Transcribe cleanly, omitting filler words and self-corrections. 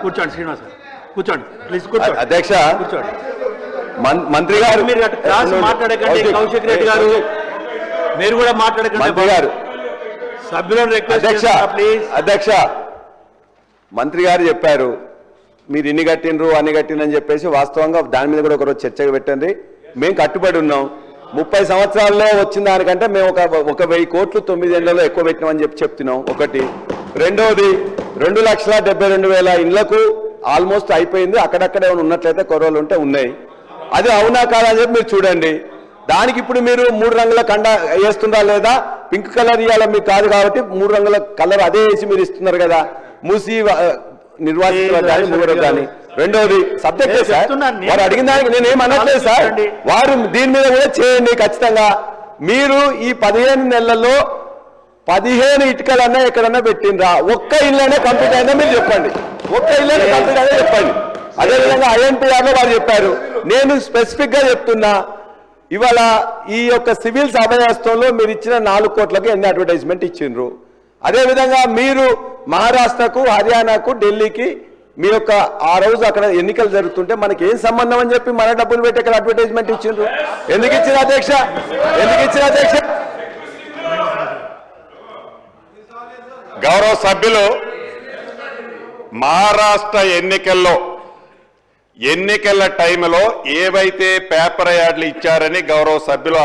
కూర్చోండి శ్రీనివాస్ కూర్చోండి ప్లీజ్ కూర్చోండి అధ్యక్ష కూర్చోండి మంత్రి గారు మీరు క్లాస్ మాట్లాడకండి కౌశిక్ రెడ్డి గారు మీరు కూడా మాట్లాడకండి మంత్రి గారు సభ్యులను రిక్వెస్ట్ అధ్యక్ష ప్లీజ్ అధ్యక్ష మంత్రి గారు చెప్పారు మీరు ఇన్ని కట్టినరు అన్ని కట్టినని చెప్పేసి వాస్తవంగా దాని మీద కూడా ఒకరోజు చర్చగా పెట్టండి మేము కట్టుబడి ఉన్నాం 30 సంవత్సరాల్లో వచ్చిన దానికంటే మేము ఒక 1000 కోట్లు 9 ఏళ్లలో ఎక్కువ పెట్టినామని చెప్తున్నాం. ఒకటి రెండోది 2,72,000 ఇండ్లకు ఆల్మోస్ట్ అయిపోయింది. అక్కడక్కడే ఉన్నట్లయితే కొరవలు ఉంటే ఉన్నాయి. అది అవునా కాదా అని చెప్పి మీరు చూడండి. దానికి ఇప్పుడు మీరు 3 రంగుల కండ వేస్తుందా లేదా, పింక్ కలర్ ఇవ్వాలా మీకు కాదు కాబట్టి 3 రంగుల కలర్ అదే వేసి మీరు ఇస్తున్నారు కదా మూసి నిర్వాసితులకు కానీ ముగ్గురు కానీ. రెండోది సబ్జెక్టే సార్, వారు అడిగిన దానికి నేనేం అనట్లేదు సార్, వారు దీని మీద కూడా చేయండి ఖచ్చితంగా. మీరు ఈ 15 నెలల్లో 15 ఇటుకలన్నా ఎక్కడన్నా పెట్టినరా, ఒక్క ఇల్లనే కంప్లీట్ అయిందా మీరు చెప్పండి, ఒక్క ఇల్లనే కంప్లీట్ అయినా చెప్పండి. అదేవిధంగా INPR లో వారు చెప్పారు. నేను స్పెసిఫిక్ గా చెప్తున్నా, ఇవాళ ఈ యొక్క సివిల్ అభయహస్తంలో మీరు ఇచ్చిన 4 కోట్లకు ఎన్ని అడ్వర్టైజ్మెంట్ ఇచ్చిండ్రు. అదేవిధంగా మీరు మహారాష్ట్రకు, హర్యానాకు, ఢిల్లీకి మీ యొక్క ఆ రోజు అక్కడ ఎన్నికలు జరుగుతుంటే మనకి ఏం సంబంధం అని చెప్పి మన డబ్బులు పెట్టి అక్కడ అడ్వర్టైజ్మెంట్ ఇచ్చిండ్రు. ఎందుకు ఇచ్చిన అధ్యక్ష, ఎందుకు ఇచ్చిన అధ్యక్ష? గౌరవ సభ్యులు మహారాష్ట్ర ఎన్నికల టైంలో ఏవైతే పేపర్ యాడ్లు ఇచ్చారని గౌరవ సభ్యులు